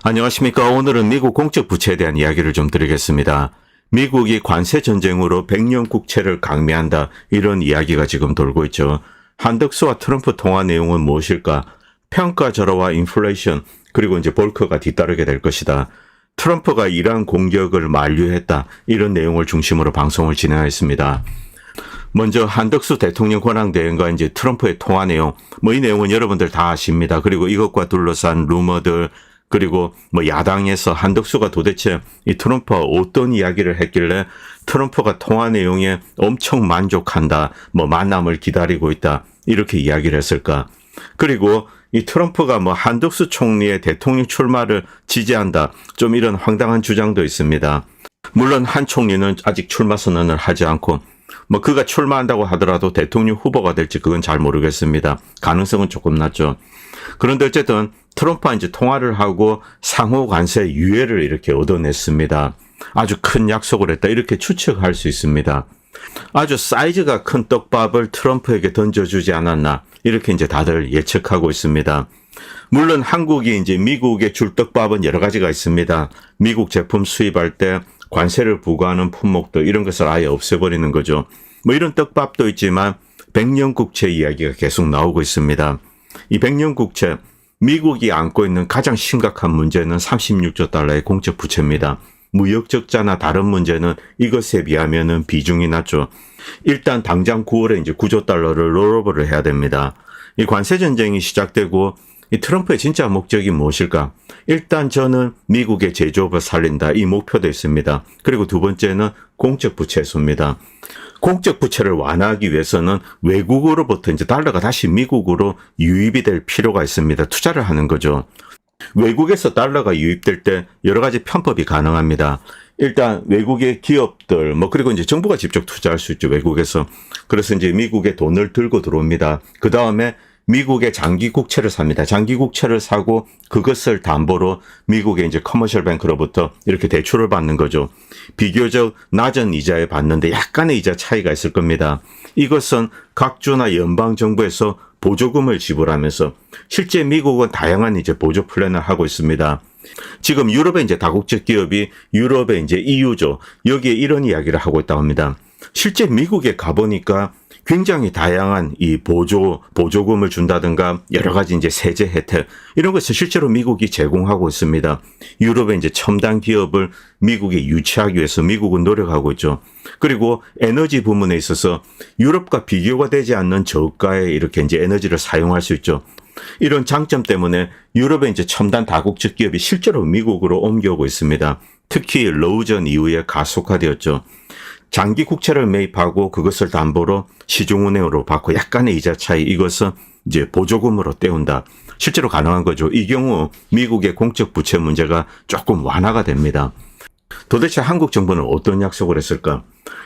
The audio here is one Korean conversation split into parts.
안녕하십니까. 오늘은 미국 공적 부채에 대한 이야기를 좀 드리겠습니다. 미국이 관세 전쟁으로 100년 국채를 강매한다, 이런 이야기가 지금 돌고 있죠. 한덕수와 트럼프 통화 내용은 무엇일까? 평가 절하와 인플레이션, 그리고 이제 볼커가 뒤따르게 될 것이다. 트럼프가 이란 공격을 만류했다, 이런 내용을 중심으로 방송을 진행했습니다. 먼저 한덕수 대통령 권한대행과 이제 트럼프의 통화 내용, 이 내용은 여러분들 다 아십니다. 그리고 이것과 둘러싼 루머들, 그리고 야당에서 한덕수가 도대체 이 트럼프와 어떤 이야기를 했길래 트럼프가 통화 내용에 엄청 만족한다, 만남을 기다리고 있다, 이렇게 이야기를 했을까? 그리고 이 트럼프가 한덕수 총리의 대통령 출마를 지지한다, 좀 이런 황당한 주장도 있습니다. 물론 한 총리는 아직 출마 선언을 하지 않고 그가 출마한다고 하더라도 대통령 후보가 될지 그건 잘 모르겠습니다. 가능성은 조금 낮죠. 그런데 어쨌든 트럼프와 이제 통화를 하고 상호 관세 유예를 이렇게 얻어냈습니다. 아주 큰 약속을 했다, 이렇게 추측할 수 있습니다. 아주 사이즈가 큰 떡밥을 트럼프에게 던져주지 않았나, 이렇게 이제 다들 예측하고 있습니다. 물론 한국이 이제 미국에 줄 떡밥은 여러 가지가 있습니다. 미국 제품 수입할 때 관세를 부과하는 품목도 이런 것을 아예 없애버리는 거죠. 이런 떡밥도 있지만 100년 국채 이야기가 계속 나오고 있습니다. 이 100년 국채, 미국이 안고 있는 가장 심각한 문제는 36조 달러의 공적 부채입니다. 무역 적자나 다른 문제는 이것에 비하면은 비중이 낮죠. 일단 당장 9월에 이제 9조 달러를 롤오버를 해야 됩니다. 이 관세 전쟁이 시작되고 이 트럼프의 진짜 목적이 무엇일까? 일단 저는 미국의 제조업을 살린다, 이 목표도 있습니다. 그리고 두 번째는 공적 부채 해소입니다. 공적 부채를 완화하기 위해서는 외국으로부터 이제 달러가 다시 미국으로 유입이 될 필요가 있습니다. 투자를 하는 거죠. 외국에서 달러가 유입될 때 여러 가지 편법이 가능합니다. 일단 외국의 기업들, 그리고 이제 정부가 직접 투자할 수 있죠, 외국에서. 그래서 이제 미국에 돈을 들고 들어옵니다. 그 다음에 미국의 장기 국채를 삽니다. 장기 국채를 사고 그것을 담보로 미국의 이제 커머셜 뱅크로부터 이렇게 대출을 받는 거죠. 비교적 낮은 이자에 받는데 약간의 이자 차이가 있을 겁니다. 이것은 각 주나 연방 정부에서 보조금을 지불하면서 실제 미국은 다양한 이제 보조 플랜을 하고 있습니다. 지금 유럽의 이제 다국적 기업이 유럽의 이제 EU죠. 여기에 이런 이야기를 하고 있다고 합니다. 실제 미국에 가보니까 굉장히 다양한 이 보조금을 준다든가 여러 가지 이제 세제 혜택, 이런 것을 실제로 미국이 제공하고 있습니다. 유럽의 이제 첨단 기업을 미국에 유치하기 위해서 미국은 노력하고 있죠. 그리고 에너지 부문에 있어서 유럽과 비교가 되지 않는 저가에 이렇게 이제 에너지를 사용할 수 있죠. 이런 장점 때문에 유럽의 이제 첨단 다국적 기업이 실제로 미국으로 옮겨오고 있습니다. 특히 러우전 이후에 가속화되었죠. 장기 국채를 매입하고 그것을 담보로 시중은행으로 받고 약간의 이자 차이, 이것은 이제 보조금으로 떼운다. 실제로 가능한 거죠. 이 경우 미국의 공적 부채 문제가 조금 완화가 됩니다. 도대체 한국 정부는 어떤 약속을 했을까?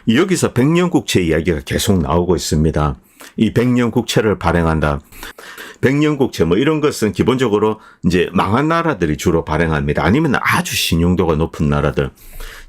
여기서 100년 국채 이야기가 계속 나오고 있습니다. 이 100년 국채를 발행한다. 100년 국채 이런 것은 기본적으로 이제 망한 나라들이 주로 발행합니다. 아니면 아주 신용도가 높은 나라들.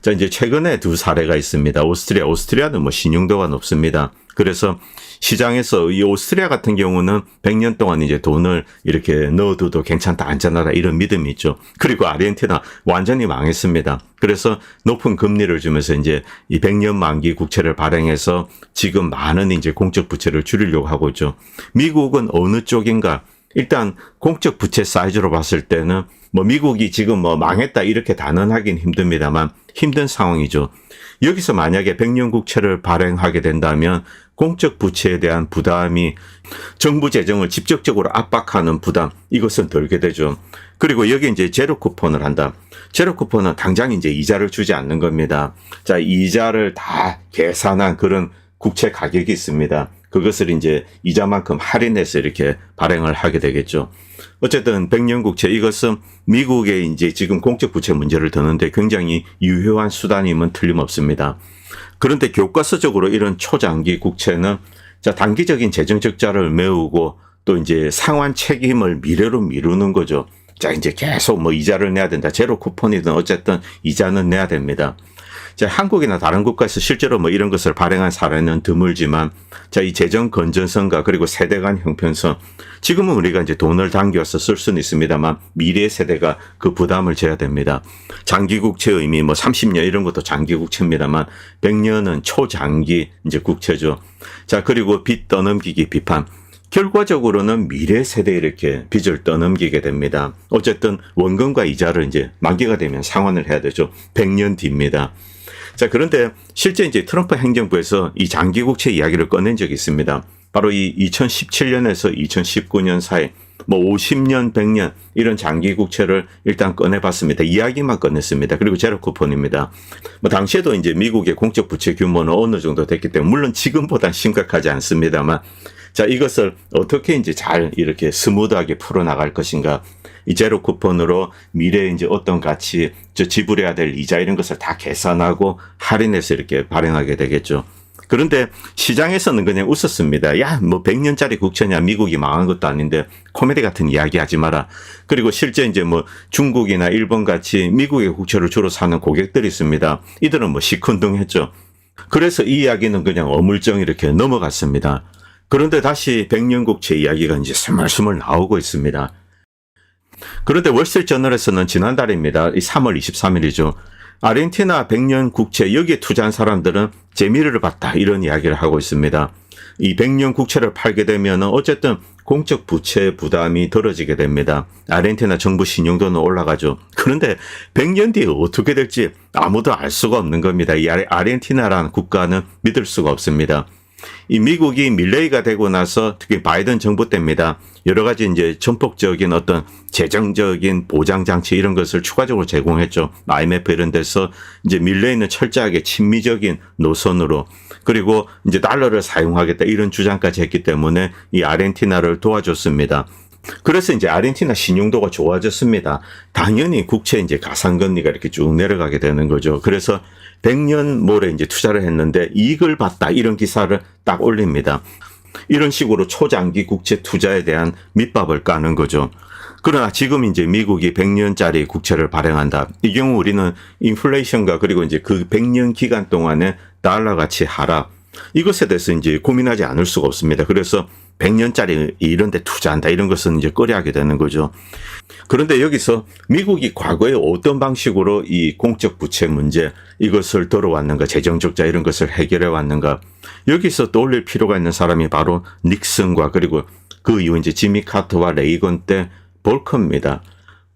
자, 이제 최근에 두 사례가 있습니다. 오스트리아는 신용도가 높습니다. 그래서 시장에서 이 오스트리아 같은 경우는 100년 동안 이제 돈을 이렇게 넣어둬도 괜찮다, 안전하다, 이런 믿음이 있죠. 그리고 아르헨티나 완전히 망했습니다. 그래서 높은 금리를 주면서 이제 이 100년 만기 국채를 발행해서 지금 많은 이제 공적 부채를 줄이려고 하고 있죠. 미국은 어느 쪽인가? 일단 공적 부채 사이즈로 봤을 때는 미국이 지금 망했다, 이렇게 단언하긴 힘듭니다만 힘든 상황이죠. 여기서 만약에 100년 국채를 발행하게 된다면 공적 부채에 대한 부담이 정부 재정을 직접적으로 압박하는 부담, 이것은 덜게 되죠. 그리고 여기 이제 제로 쿠폰을 한다. 제로 쿠폰은 당장 이제 이자를 주지 않는 겁니다. 자, 이자를 다 계산한 그런 국채 가격이 있습니다. 그것을 이제 이자만큼 할인해서 이렇게 발행을 하게 되겠죠. 어쨌든 100년 국채, 이것은 미국의 이제 지금 공적 부채 문제를 드는데 굉장히 유효한 수단임은 틀림없습니다. 그런데 교과서적으로 이런 초장기 국채는 자, 단기적인 재정 적자를 메우고 또 이제 상환 책임을 미래로 미루는 거죠. 자, 이제 계속 이자를 내야 된다. 제로 쿠폰이든 어쨌든 이자는 내야 됩니다. 자, 한국이나 다른 국가에서 실제로 뭐 이런 것을 발행한 사례는 드물지만, 자, 이 재정 건전성과 그리고 세대 간 형편성, 지금은 우리가 이제 돈을 당겨서 쓸 수는 있습니다만 미래 세대가 그 부담을 져야 됩니다. 장기 국채 의미 뭐 30년 이런 것도 장기 국채입니다만 100년은 초장기 이제 국채죠. 자, 그리고 빚 떠넘기기 비판. 결과적으로는 미래 세대에 이렇게 빚을 떠넘기게 됩니다. 어쨌든 원금과 이자를 이제 만기가 되면 상환을 해야 되죠. 100년 뒤입니다. 자, 그런데 실제 이제 트럼프 행정부에서 이 장기 국채 이야기를 꺼낸 적이 있습니다. 바로 이 2017년에서 2019년 사이 뭐 50년, 100년 이런 장기 국채를 일단 꺼내봤습니다. 이야기만 꺼냈습니다. 그리고 제로 쿠폰입니다. 뭐 당시에도 이제 미국의 공적 부채 규모는 어느 정도 됐기 때문에 물론 지금보단 심각하지 않습니다만, 자, 이것을 어떻게 이제 잘 이렇게 스무드하게 풀어나갈 것인가. 이 제로 쿠폰으로 미래에 이제 어떤 가치, 지불해야 될 이자 이런 것을 다 계산하고 할인해서 이렇게 발행하게 되겠죠. 그런데 시장에서는 그냥 웃었습니다. 야, 뭐 100년짜리 국채냐, 미국이 망한 것도 아닌데 코미디 같은 이야기 하지 마라. 그리고 실제 이제 뭐 중국이나 일본 같이 미국의 국채를 주로 사는 고객들이 있습니다. 이들은 뭐 시큰둥했죠. 그래서 이 이야기는 그냥 어물쩡 이렇게 넘어갔습니다. 그런데 다시 100년 국채 이야기가 이제 스멀스멀 나오고 있습니다. 그런데 월스트리트저널에서는 지난달입니다. 3월 23일이죠. 아르헨티나 100년 국채 여기에 투자한 사람들은 재미를 봤다 이런 이야기를 하고 있습니다. 이 100년 국채를 팔게 되면 어쨌든 공적 부채 부담이 덜어지게 됩니다. 아르헨티나 정부 신용도는 올라가죠. 그런데 100년 뒤에 어떻게 될지 아무도 알 수가 없는 겁니다. 이 아르헨티나라는 국가는 믿을 수가 없습니다. 이 미국이 밀레이가 되고 나서 특히 바이든 정부 때입니다. 여러 가지 이제 전폭적인 어떤 재정적인 보장 장치 이런 것을 추가적으로 제공했죠. IMF 이런 데서 이제 밀레이는 철저하게 친미적인 노선으로, 그리고 이제 달러를 사용하겠다 이런 주장까지 했기 때문에 이 아르헨티나를 도와줬습니다. 그래서 이제 아르헨티나 신용도가 좋아졌습니다. 당연히 국채 이제 가상금리가 이렇게 쭉 내려가게 되는 거죠. 그래서 100년 모래 이제 투자를 했는데 이익을 봤다 이런 기사를 딱 올립니다. 이런 식으로 초장기 국채 투자에 대한 밑밥을 까는 거죠. 그러나 지금 이제 미국이 100년짜리 국채를 발행한다. 이 경우 우리는 인플레이션과 그리고 이제 그 100년 기간 동안에 달러 가치 하락, 이것에 대해서 이제 고민하지 않을 수가 없습니다. 그래서 100년짜리 이런 데 투자한다 이런 것은 이제 꺼려하게 되는 거죠. 그런데 여기서 미국이 과거에 어떤 방식으로 이 공적 부채 문제 이것을 들어왔는가, 재정 적자 이런 것을 해결해 왔는가, 여기서 떠올릴 필요가 있는 사람이 바로 닉슨과 그리고 그 이후 이제 지미 카터와 레이건 때 볼커입니다.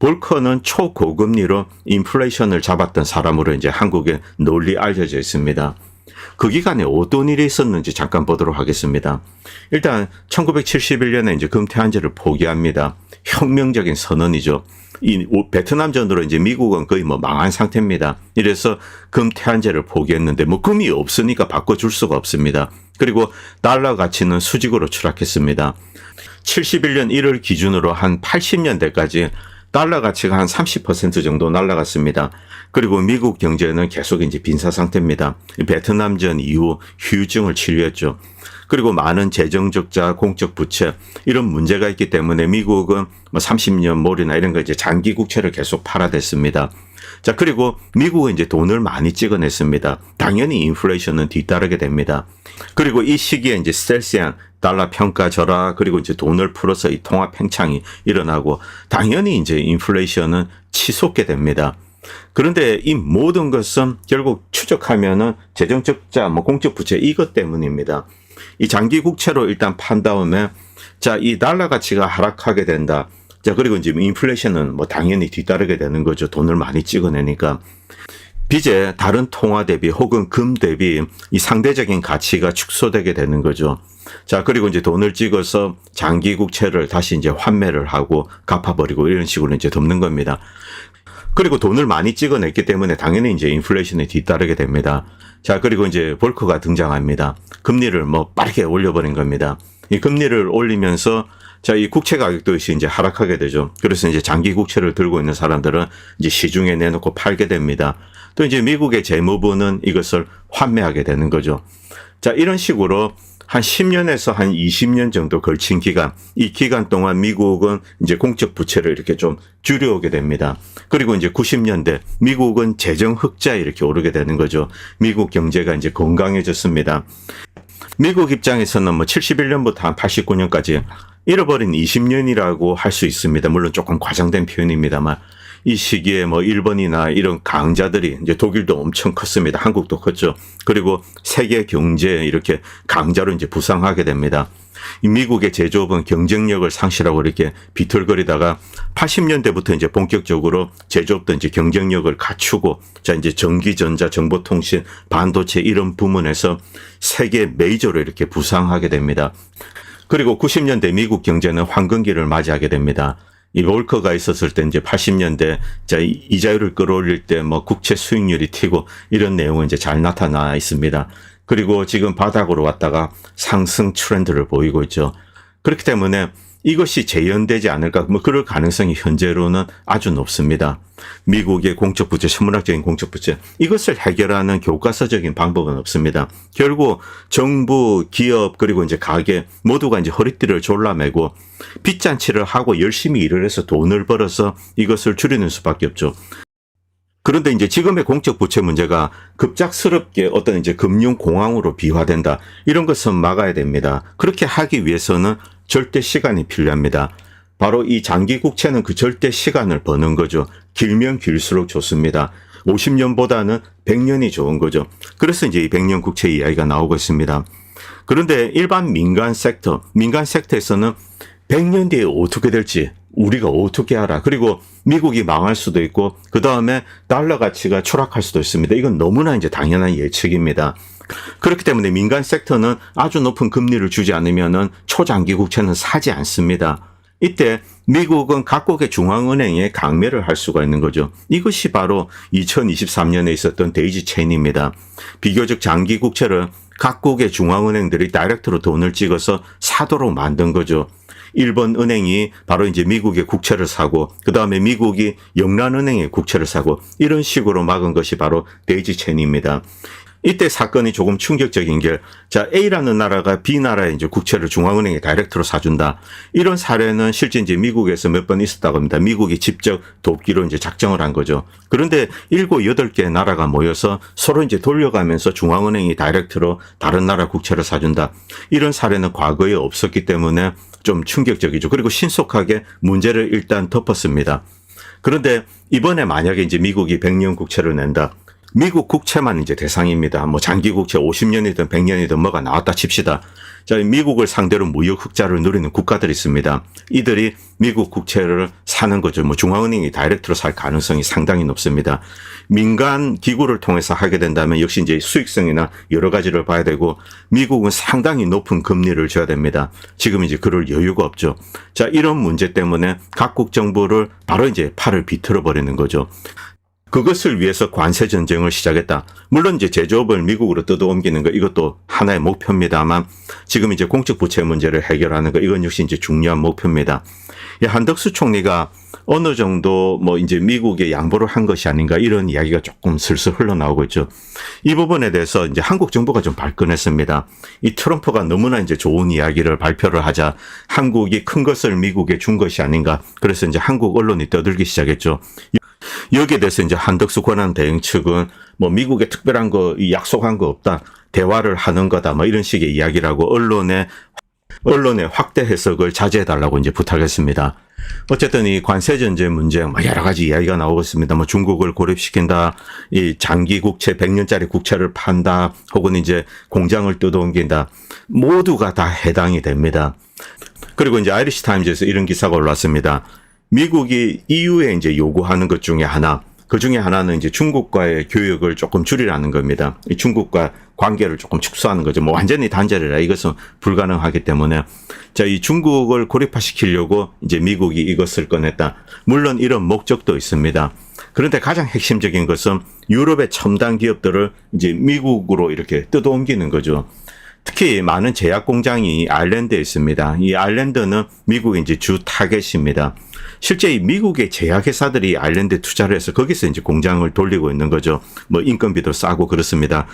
볼커는 초고금리로 인플레이션을 잡았던 사람으로 이제 한국에 널리 알려져 있습니다. 그 기간에 어떤 일이 있었는지 잠깐 보도록 하겠습니다. 일단 1971년에 이제 금태한제를 포기합니다. 혁명적인 선언이죠. 이 베트남전으로 이제 미국은 거의 뭐 망한 상태입니다. 이래서 금태한제를 포기했는데 뭐 금이 없으니까 바꿔줄 수가 없습니다. 그리고 달러 가치는 수직으로 추락했습니다. 71년 1월 기준으로 한 80년대까지 달러 가치가 한 30% 정도 날아갔습니다. 그리고 미국 경제는 계속 이제 빈사 상태입니다. 베트남전 이후 후유증을 치료했죠. 그리고 많은 재정 적자, 공적 부채 이런 문제가 있기 때문에 미국은 뭐 30년 몰이나 이런 거 이제 장기 국채를 계속 팔아댔습니다. 자, 그리고 미국은 이제 돈을 많이 찍어냈습니다. 당연히 인플레이션은 뒤따르게 됩니다. 그리고 이 시기에 이제 스텔시한 달러 평가 절하, 그리고 이제 돈을 풀어서 이 통화 팽창이 일어나고 당연히 이제 인플레이션은 치솟게 됩니다. 그런데 이 모든 것은 결국 추적하면은 재정 적자, 뭐 공적 부채 이것 때문입니다. 이 장기 국채로 일단 판 다음에 자, 이 달러 가치가 하락하게 된다. 자, 그리고 이제 인플레이션은 뭐 당연히 뒤따르게 되는 거죠. 돈을 많이 찍어내니까. 빚에 다른 통화 대비 혹은 금 대비 이 상대적인 가치가 축소되게 되는 거죠. 자, 그리고 이제 돈을 찍어서 장기 국채를 다시 이제 환매를 하고 갚아버리고 이런 식으로 이제 덮는 겁니다. 그리고 돈을 많이 찍어냈기 때문에 당연히 이제 인플레이션에 뒤따르게 됩니다. 자, 그리고 이제 볼커가 등장합니다. 금리를 뭐 빠르게 올려버린 겁니다. 이 금리를 올리면서 자, 이 국채 가격도 이제 하락하게 되죠. 그래서 이제 장기 국채를 들고 있는 사람들은 이제 시중에 내놓고 팔게 됩니다. 또 이제 미국의 재무부는 이것을 환매하게 되는 거죠. 자, 이런 식으로 한 10년에서 한 20년 정도 걸친 기간, 이 기간 동안 미국은 이제 공적 부채를 이렇게 좀 줄여오게 됩니다. 그리고 이제 90년대 미국은 재정 흑자에 이렇게 오르게 되는 거죠. 미국 경제가 이제 건강해졌습니다. 미국 입장에서는 뭐 71년부터 한 89년까지 잃어버린 20년이라고 할 수 있습니다. 물론 조금 과장된 표현입니다만 이 시기에 뭐 일본이나 이런 강자들이 이제 독일도 엄청 컸습니다. 한국도 컸죠. 그리고 세계 경제에 이렇게 강자로 이제 부상하게 됩니다. 이 미국의 제조업은 경쟁력을 상실하고 이렇게 비틀거리다가 80년대부터 이제 본격적으로 제조업도 이제 경쟁력을 갖추고 자 이제 전기, 전자, 정보통신, 반도체 이런 부문에서 세계 메이저로 이렇게 부상하게 됩니다. 그리고 90년대 미국 경제는 황금기를 맞이하게 됩니다. 이 월커가 있었을 때 이제 80년대 자 이자율을 끌어올릴 때 뭐 국채 수익률이 튀고 이런 내용은 이제 잘 나타나 있습니다. 그리고 지금 바닥으로 왔다가 상승 트렌드를 보이고 있죠. 그렇기 때문에 이것이 재현되지 않을까, 뭐 그럴 가능성이 현재로는 아주 높습니다. 미국의 공적 부채, 천문학적인 공적 부채, 이것을 해결하는 교과서적인 방법은 없습니다. 결국 정부, 기업, 그리고 이제 가게 모두가 이제 허리띠를 졸라매고 빚잔치를 하고 열심히 일을 해서 돈을 벌어서 이것을 줄이는 수밖에 없죠. 그런데 이제 지금의 공적 부채 문제가 급작스럽게 어떤 이제 금융 공황으로 비화된다. 이런 것은 막아야 됩니다. 그렇게 하기 위해서는 절대 시간이 필요합니다. 바로 이 장기 국채는 그 절대 시간을 버는 거죠. 길면 길수록 좋습니다. 50년보다는 100년이 좋은 거죠. 그래서 이제 이 100년 국채 이야기가 나오고 있습니다. 그런데 일반 민간 섹터에서는 100년 뒤에 어떻게 될지 우리가 어떻게 알아. 그리고 미국이 망할 수도 있고 그 다음에 달러 가치가 추락할 수도 있습니다. 이건 너무나 이제 당연한 예측입니다. 그렇기 때문에 민간 섹터는 아주 높은 금리를 주지 않으면은 초장기 국채는 사지 않습니다. 이때 미국은 각국의 중앙은행에 강매를 할 수가 있는 거죠. 이것이 바로 2023년에 있었던 데이지 체인입니다. 비교적 장기 국채를 각국의 중앙은행들이 다이렉트로 돈을 찍어서 사도록 만든 거죠. 일본 은행이 바로 이제 미국의 국채를 사고 그 다음에 미국이 영란은행의 국채를 사고 이런 식으로 막은 것이 바로 데이지 체인입니다. 이때 사건이 조금 충격적인 게, 자, A라는 나라가 B 나라의 이제 국채를 중앙은행에 다이렉트로 사준다. 이런 사례는 실제 이제 미국에서 몇 번 있었다고 합니다. 미국이 직접 돕기로 이제 작정을 한 거죠. 그런데 7, 8개 나라가 모여서 서로 이제 돌려가면서 중앙은행이 다이렉트로 다른 나라 국채를 사준다. 이런 사례는 과거에 없었기 때문에 좀 충격적이죠. 그리고 신속하게 문제를 일단 덮었습니다. 그런데 이번에 만약에 이제 미국이 100년 국채를 낸다. 미국 국채만 이제 대상입니다. 뭐 장기 국채 50년이든 100년이든 뭐가 나왔다 칩시다. 자, 미국을 상대로 무역 흑자를 누리는 국가들이 있습니다. 이들이 미국 국채를 사는 거죠. 뭐 중앙은행이 다이렉트로 살 가능성이 상당히 높습니다. 민간 기구를 통해서 하게 된다면 역시 이제 수익성이나 여러 가지를 봐야 되고 미국은 상당히 높은 금리를 줘야 됩니다. 지금 이제 그럴 여유가 없죠. 자, 이런 문제 때문에 각국 정부를 바로 이제 팔을 비틀어 버리는 거죠. 그것을 위해서 관세 전쟁을 시작했다. 물론 이제 제조업을 미국으로 뜯어옮기는 거 이것도 하나의 목표입니다만 지금 이제 공적 부채 문제를 해결하는 거 이건 역시 이제 중요한 목표입니다. 한덕수 총리가 어느 정도 뭐 이제 미국에 양보를 한 것이 아닌가 이런 이야기가 조금 슬슬 흘러나오고 있죠. 이 부분에 대해서 이제 한국 정부가 좀 발끈했습니다. 이 트럼프가 너무나 이제 좋은 이야기를 발표를 하자 한국이 큰 것을 미국에 준 것이 아닌가. 그래서 이제 한국 언론이 떠들기 시작했죠. 여기에 대해서 이제 한덕수 권한대행 측은 뭐 미국에 특별한 거 약속한 거 없다. 대화를 하는 거다. 뭐 이런 식의 이야기를 하고 언론의 확대 해석을 자제해달라고 이제 부탁했습니다. 어쨌든 이 관세 전쟁 문제 뭐 여러 가지 이야기가 나오고 있습니다. 뭐 중국을 고립시킨다, 이 장기 국채 100년짜리 국채를 판다, 혹은 이제 공장을 뜯어옮긴다. 모두가 다 해당이 됩니다. 그리고 이제 아이리시 타임즈에서 이런 기사가 올랐습니다. 미국이 EU에 이제 요구하는 것 중에 하나, 그 중에 하나는 이제 중국과의 교역을 조금 줄이라는 겁니다. 이 중국과 관계를 조금 축소하는 거죠. 뭐 완전히 단절이라 이것은 불가능하기 때문에 자, 이 중국을 고립화시키려고 이제 미국이 이것을 꺼냈다. 물론 이런 목적도 있습니다. 그런데 가장 핵심적인 것은 유럽의 첨단 기업들을 이제 미국으로 이렇게 뜯어옮기는 거죠. 특히 많은 제약 공장이 아일랜드에 있습니다. 이 아일랜드는 미국의 이제 주 타겟입니다. 실제 이 미국의 제약회사들이 아일랜드에 투자를 해서 거기서 이제 공장을 돌리고 있는 거죠. 뭐 인건비도 싸고 그렇습니다.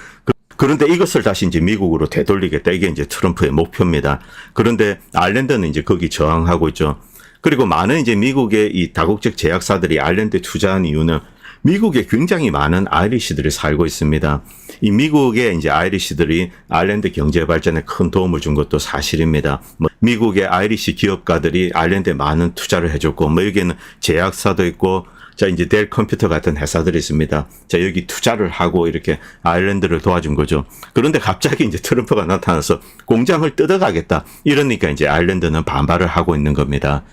그런데 이것을 다시 이제 미국으로 되돌리겠다. 이게 이제 트럼프의 목표입니다. 그런데 아일랜드는 이제 거기 저항하고 있죠. 그리고 많은 이제 미국의 이 다국적 제약사들이 아일랜드에 투자한 이유는 미국에 굉장히 많은 아이리시들이 살고 있습니다. 이 미국의 이제 아이리시들이 아일랜드 경제 발전에 큰 도움을 준 것도 사실입니다. 미국의 아이리시 기업가들이 아일랜드에 많은 투자를 해줬고, 여기에는 제약사도 있고, 자, 이제 델 컴퓨터 같은 회사들이 있습니다. 자, 여기 투자를 하고 이렇게 아일랜드를 도와준 거죠. 그런데 갑자기 이제 트럼프가 나타나서 공장을 뜯어가겠다. 이러니까 이제 아일랜드는 반발을 하고 있는 겁니다.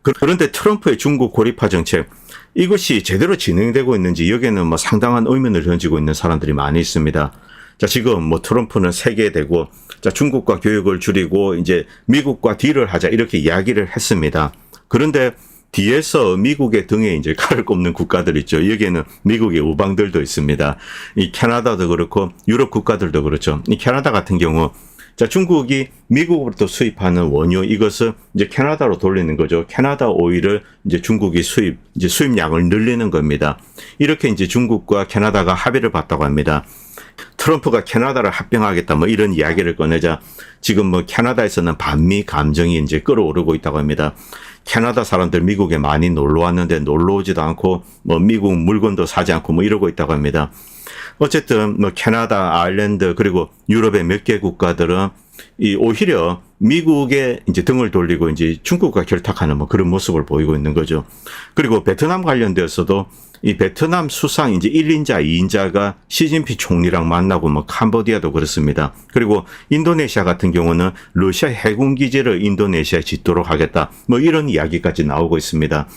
그런데 트럼프의 중국 고립화 정책, 이것이 제대로 진행되고 있는지 여기에는 상당한 의문을 던지고 있는 사람들이 많이 있습니다. 자, 지금 트럼프는 세계되고, 자, 중국과 교역을 줄이고 이제 미국과 딜을 하자 이렇게 이야기를 했습니다. 그런데 뒤에서 미국의 등에 이제 칼을 꼽는 국가들 있죠. 여기에는 미국의 우방들도 있습니다. 이 캐나다도 그렇고 유럽 국가들도 그렇죠. 이 캐나다 같은 경우, 자, 중국이 미국으로부터 수입하는 원유, 이것을 이제 캐나다로 돌리는 거죠. 캐나다 오일을 이제 중국이 수입량을 늘리는 겁니다. 이렇게 이제 중국과 캐나다가 합의를 봤다고 합니다. 트럼프가 캐나다를 합병하겠다 이런 이야기를 꺼내자 지금 캐나다에서는 반미 감정이 이제 끌어오르고 있다고 합니다. 캐나다 사람들 미국에 많이 놀러 왔는데 놀러 오지도 않고 미국 물건도 사지 않고 이러고 있다고 합니다. 어쨌든 캐나다, 아일랜드 그리고 유럽의 몇 개 국가들은 오히려 미국에 이제 등을 돌리고 이제 중국과 결탁하는 그런 모습을 보이고 있는 거죠. 그리고 베트남 관련되어서도 이 베트남 수상 이제 1인자, 2인자가 시진핑 총리랑 만나고 캄보디아도 그렇습니다. 그리고 인도네시아 같은 경우는 러시아 해군 기지를 인도네시아에 짓도록 하겠다. 이런 이야기까지 나오고 있습니다.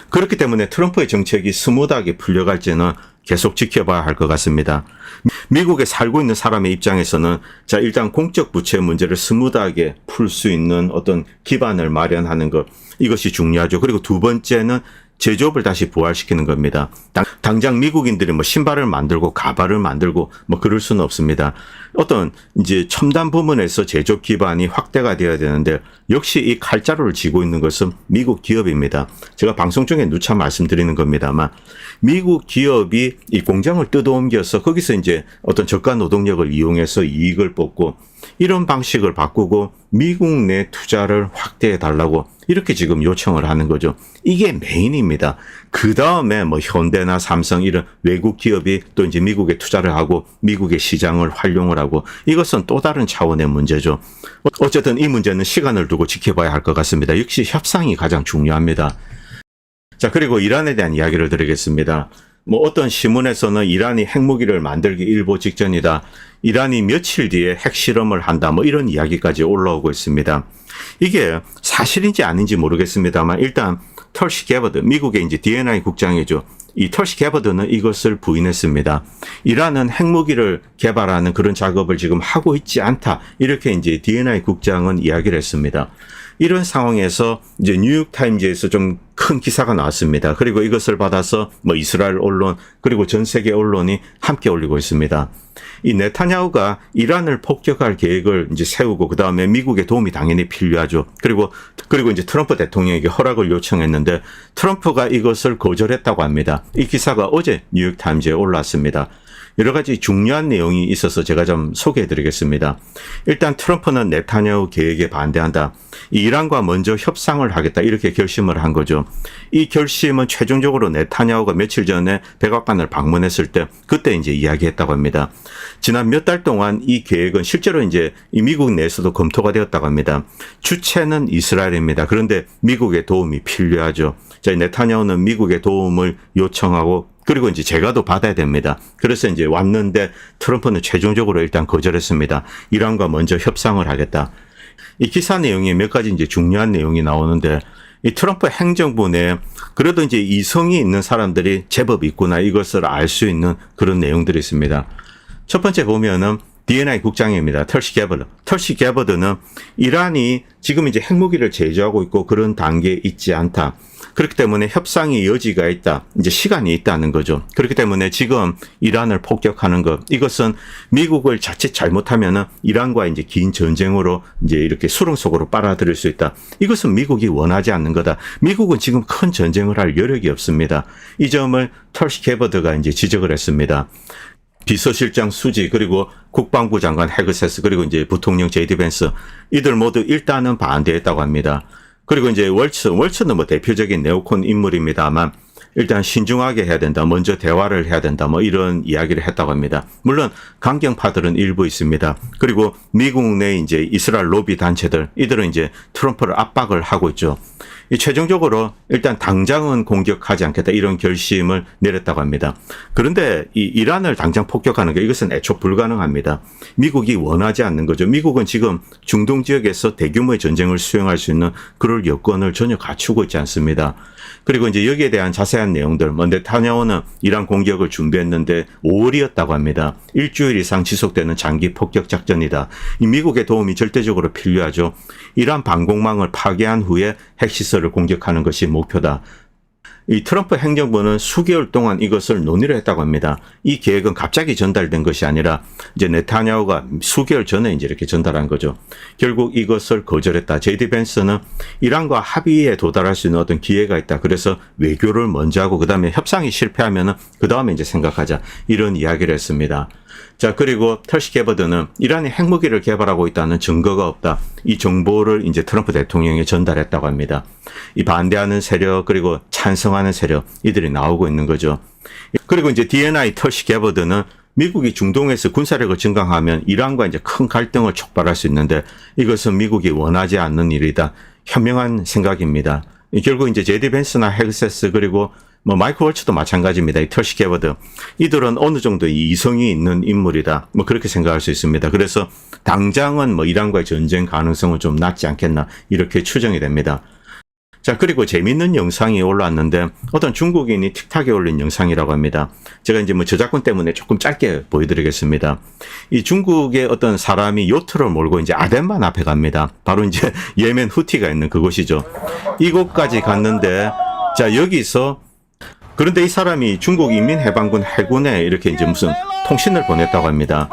그렇기 때문에 트럼프의 정책이 스무드하게 풀려갈지는 계속 지켜봐야 할 것 같습니다. 미국에 살고 있는 사람의 입장에서는 자, 일단 공적 부채 문제를 스무드하게 풀 수 있는 어떤 기반을 마련하는 것, 이것이 중요하죠. 그리고 두 번째는 제조업을 다시 부활시키는 겁니다. 당장 미국인들이 신발을 만들고 가발을 만들고 그럴 수는 없습니다. 어떤 이제 첨단 부문에서 제조업 기반이 확대가 되어야 되는데 역시 이 칼자루를 쥐고 있는 것은 미국 기업입니다. 제가 방송 중에 누차 말씀드리는 겁니다만 미국 기업이 이 공장을 뜯어옮겨서 거기서 이제 어떤 저가 노동력을 이용해서 이익을 뽑고 이런 방식을 바꾸고 미국 내 투자를 확대해 달라고 이렇게 지금 요청을 하는 거죠. 이게 메인입니다. 그 다음에 현대나 삼성 이런 외국 기업이 또 이제 미국에 투자를 하고 미국의 시장을 활용을 하고 이것은 또 다른 차원의 문제죠. 어쨌든 이 문제는 시간을 두고 지켜봐야 할 것 같습니다. 역시 협상이 가장 중요합니다. 자, 그리고 이란에 대한 이야기를 드리겠습니다. 어떤 신문에서는 이란이 핵무기를 만들기 일보 직전이다. 이란이 며칠 뒤에 핵실험을 한다. 이런 이야기까지 올라오고 있습니다. 이게 사실인지 아닌지 모르겠습니다만 일단 털시 게버드, 미국의 이제 DNI 국장이죠. 이 털시 게버드는 이것을 부인했습니다. 이란은 핵무기를 개발하는 그런 작업을 지금 하고 있지 않다. 이렇게 이제 DNI 국장은 이야기를 했습니다. 이런 상황에서 이제 뉴욕타임즈에서 좀 큰 기사가 나왔습니다. 그리고 이것을 받아서 이스라엘 언론 그리고 전 세계 언론이 함께 올리고 있습니다. 이 네타냐후가 이란을 폭격할 계획을 이제 세우고 그 다음에 미국의 도움이 당연히 필요하죠. 그리고 이제 트럼프 대통령에게 허락을 요청했는데 트럼프가 이것을 거절했다고 합니다. 이 기사가 어제 뉴욕타임즈에 올랐습니다. 여러 가지 중요한 내용이 있어서 제가 좀 소개해 드리겠습니다. 일단 트럼프는 네타냐후 계획에 반대한다. 이란과 먼저 협상을 하겠다. 이렇게 결심을 한 거죠. 이 결심은 최종적으로 네타냐후가 며칠 전에 백악관을 방문했을 때 그때 이제 이야기했다고 합니다. 지난 몇 달 동안 이 계획은 실제로 이제 이 미국 내에서도 검토가 되었다고 합니다. 주체는 이스라엘입니다. 그런데 미국의 도움이 필요하죠. 자, 네타냐후는 미국의 도움을 요청하고 그리고 이제 제가도 받아야 됩니다. 그래서 이제 왔는데 트럼프는 최종적으로 일단 거절했습니다. 이란과 먼저 협상을 하겠다. 이 기사 내용에 몇 가지 이제 중요한 내용이 나오는데 이 트럼프 행정부 내에 그래도 이제 이성이 있는 사람들이 제법 있구나 이것을 알 수 있는 그런 내용들이 있습니다. 첫 번째 보면은 DNI 국장입니다. 털시 게버드. 털시 게버드는 이란이 지금 이제 핵무기를 제조하고 있고 그런 단계에 있지 않다. 그렇기 때문에 협상의 여지가 있다. 이제 시간이 있다는 거죠. 그렇기 때문에 지금 이란을 폭격하는 것, 이것은 미국을 자칫 잘못하면은 이란과 이제 긴 전쟁으로 이제 이렇게 수렁 속으로 빨아들일 수 있다. 이것은 미국이 원하지 않는 거다. 미국은 지금 큰 전쟁을 할 여력이 없습니다. 이 점을 털시 게버드가 이제 지적을 했습니다. 비서실장 수지 그리고 국방부 장관 헤그세스 그리고 이제 부통령 제이디 벤스 이들 모두 일단은 반대했다고 합니다. 그리고 이제 월츠는 뭐 대표적인 네오콘 인물입니다만 일단 신중하게 해야 된다. 먼저 대화를 해야 된다. 뭐 이런 이야기를 했다고 합니다. 물론 강경파들은 일부 있습니다. 그리고 미국 내 이제 이스라엘 로비 단체들 이들은 이제 트럼프를 압박을 하고 있죠. 최종적으로 일단 당장은 공격하지 않겠다 이런 결심을 내렸다고 합니다. 그런데 이 이란을 당장 폭격하는 게 이것은 애초 불가능합니다. 미국이 원하지 않는 거죠. 미국은 지금 중동 지역에서 대규모의 전쟁을 수행할 수 있는 그럴 여건을 전혀 갖추고 있지 않습니다. 그리고 이제 여기에 대한 자세한 내용들, 네타냐후는 이란 공격을 준비했는데 5월이었다고 합니다. 일주일 이상 지속되는 장기 폭격 작전이다. 이 미국의 도움이 절대적으로 필요하죠. 이란 방공망을 파괴한 후에 핵시설을 공격하는 것이 목표다. 이 트럼프 행정부는 수개월 동안 이것을 논의를 했다고 합니다. 이 계획은 갑자기 전달된 것이 아니라 이제 네타냐후가 수개월 전에 이제 이렇게 전달한 거죠. 결국 이것을 거절했다. 제이디 벤스는 이란과 합의에 도달할 수 있는 어떤 기회가 있다. 그래서 외교를 먼저 하고 그다음에 협상이 실패하면은 그다음에 이제 생각하자. 이런 이야기를 했습니다. 자, 그리고 털시 게버드는 이란이 핵무기를 개발하고 있다는 증거가 없다. 이 정보를 이제 트럼프 대통령에 전달했다고 합니다. 이 반대하는 세력 그리고 찬성하는 세력 이들이 나오고 있는 거죠. 그리고 이제 DNI 털시 게버드는 미국이 중동에서 군사력을 증강하면 이란과 이제 큰 갈등을 촉발할 수 있는데 이것은 미국이 원하지 않는 일이다. 현명한 생각입니다. 결국 이제 제디 벤스나 헤그세스 그리고 뭐 마이크 월츠도 마찬가지입니다. 이 털시 게버드 이들은 어느 정도 이성이 있는 인물이다. 뭐 그렇게 생각할 수 있습니다. 그래서 당장은 뭐 이란과의 전쟁 가능성은 좀 낮지 않겠나 이렇게 추정이 됩니다. 자, 그리고 재밌는 영상이 올라왔는데 어떤 중국인이 틱탁에 올린 영상이라고 합니다. 제가 이제 뭐 저작권 때문에 조금 짧게 보여드리겠습니다. 이 중국의 어떤 사람이 요트를 몰고 이제 아덴만 앞에 갑니다. 바로 이제 예멘 후티가 있는 그곳이죠. 이곳까지 갔는데 자, 여기서 그런데 이 사람이 중국 인민해방군 해군에 이렇게 이제 무슨 통신을 보냈다고 합니다.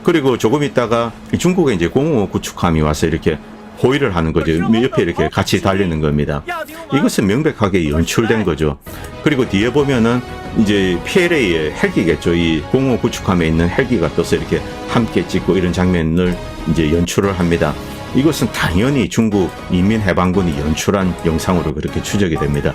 그리고 조금 있다가 중국에 이제 공호 구축함이 와서 이렇게 호위를 하는 거죠. 옆에 이렇게 같이 달리는 겁니다. 이것은 명백하게 연출된 거죠. 그리고 뒤에 보면은 이제 PLA의 헬기겠죠. 이 공호 구축함에 있는 헬기가 떠서 이렇게 함께 찍고 이런 장면을 이제 연출을 합니다. 이것은 당연히 중국 인민해방군이 연출한 영상으로 그렇게 추적이 됩니다.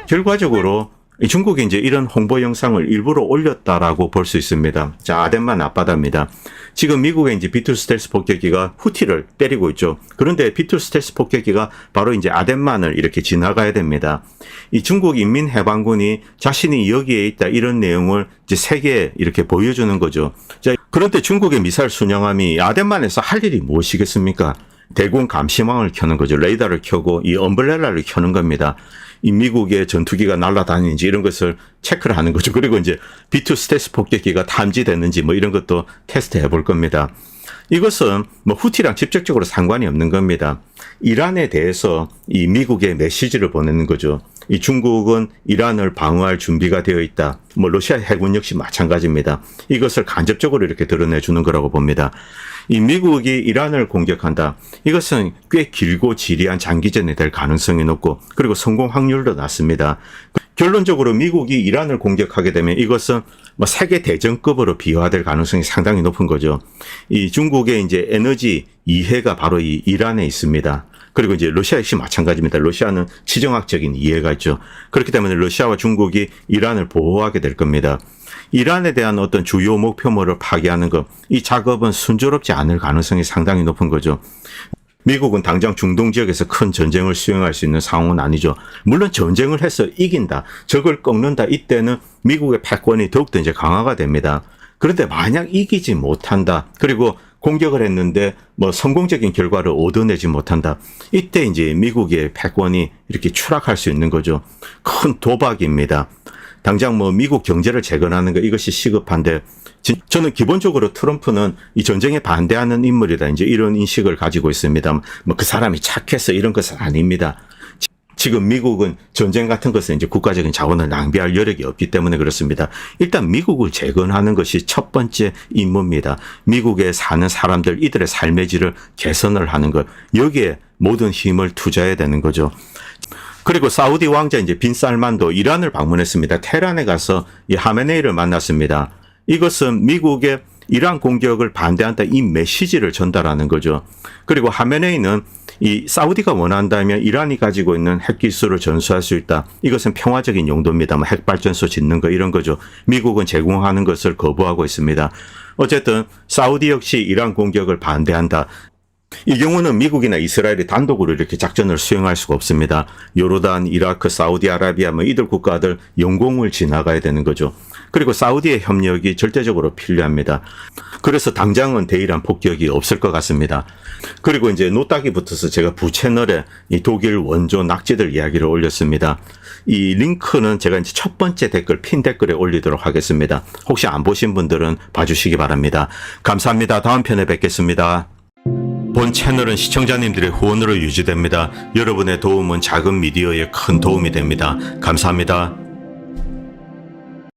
결과적으로 중국이 이제 이런 홍보 영상을 일부러 올렸다라고 볼 수 있습니다. 자, 아덴만 앞바다입니다. 지금 미국의 이제 B2 스텔스 폭격기가 후티를 때리고 있죠. 그런데 B2 스텔스 폭격기가 바로 이제 아덴만을 이렇게 지나가야 됩니다. 이 중국 인민해방군이 자신이 여기에 있다 이런 내용을 이제 세계에 이렇게 보여주는 거죠. 자, 그런데 중국의 미사일 순영함이 아덴만에서 할 일이 무엇이겠습니까? 대공 감시망을 켜는 거죠. 레이더를 켜고 이 엄브렐라를 켜는 겁니다. 이 미국의 전투기가 날아다니는지 이런 것을 체크를 하는 거죠. 그리고 이제 B2 스텔스 폭격기가 탐지됐는지 뭐 이런 것도 테스트 해볼 겁니다. 이것은 뭐 후티랑 직접적으로 상관이 없는 겁니다. 이란에 대해서 이 미국의 메시지를 보내는 거죠. 이 중국은 이란을 방어할 준비가 되어 있다. 뭐 러시아 해군 역시 마찬가지입니다. 이것을 간접적으로 이렇게 드러내주는 거라고 봅니다. 이 미국이 이란을 공격한다. 이것은 꽤 길고 지리한 장기전이 될 가능성이 높고 그리고 성공 확률도 낮습니다. 결론적으로 미국이 이란을 공격하게 되면 이것은 뭐 세계 대전급으로 비화될 가능성이 상당히 높은 거죠. 이 중국의 이제 에너지 이해가 바로 이 이란에 있습니다. 그리고 이제 러시아 역시 마찬가지입니다. 러시아는 지정학적인 이해가 있죠. 그렇기 때문에 러시아와 중국이 이란을 보호하게 될 겁니다. 이란에 대한 어떤 주요 목표물을 파괴하는 것, 이 작업은 순조롭지 않을 가능성이 상당히 높은 거죠. 미국은 당장 중동 지역에서 큰 전쟁을 수행할 수 있는 상황은 아니죠. 물론 전쟁을 해서 이긴다, 적을 꺾는다, 이때는 미국의 패권이 더욱더 이제 강화가 됩니다. 그런데 만약 이기지 못한다, 그리고 공격을 했는데 뭐 성공적인 결과를 얻어내지 못한다, 이때 이제 미국의 패권이 이렇게 추락할 수 있는 거죠. 큰 도박입니다. 당장 뭐 미국 경제를 재건하는 것, 이것이 시급한데 저는 기본적으로 트럼프는 이 전쟁에 반대하는 인물이다, 이제 이런 인식을 가지고 있습니다. 뭐 그 사람이 착해서 이런 것은 아닙니다. 지금 미국은 전쟁 같은 것은 이제 국가적인 자원을 낭비할 여력이 없기 때문에 그렇습니다. 일단 미국을 재건하는 것이 첫 번째 임무입니다. 미국에 사는 사람들, 이들의 삶의 질을 개선을 하는 것, 여기에 모든 힘을 투자해야 되는 거죠. 그리고 사우디 왕자 이제 빈 살만도 이란을 방문했습니다. 테헤란에 가서 이 하메네이를 만났습니다. 이것은 미국의 이란 공격을 반대한다 이 메시지를 전달하는 거죠. 그리고 하메네이는 이 사우디가 원한다면 이란이 가지고 있는 핵기술을 전수할 수 있다. 이것은 평화적인 용도입니다. 뭐 핵발전소 짓는 거 이런 거죠. 미국은 제공하는 것을 거부하고 있습니다. 어쨌든 사우디 역시 이란 공격을 반대한다. 이 경우는 미국이나 이스라엘이 단독으로 이렇게 작전을 수행할 수가 없습니다. 요르단, 이라크, 사우디아라비아 뭐 이들 국가들 영공을 지나가야 되는 거죠. 그리고 사우디의 협력이 절대적으로 필요합니다. 그래서 당장은 대이란 폭격이 없을 것 같습니다. 그리고 이제 노딱이 붙어서 제가 부채널에 이 독일 원조 낙지들 이야기를 올렸습니다. 이 링크는 제가 이제 첫 번째 댓글, 핀 댓글에 올리도록 하겠습니다. 혹시 안 보신 분들은 봐주시기 바랍니다. 감사합니다. 다음 편에 뵙겠습니다. 본 채널은 시청자님들의 후원으로 유지됩니다. 여러분의 도움은 작은 미디어에 큰 도움이 됩니다. 감사합니다.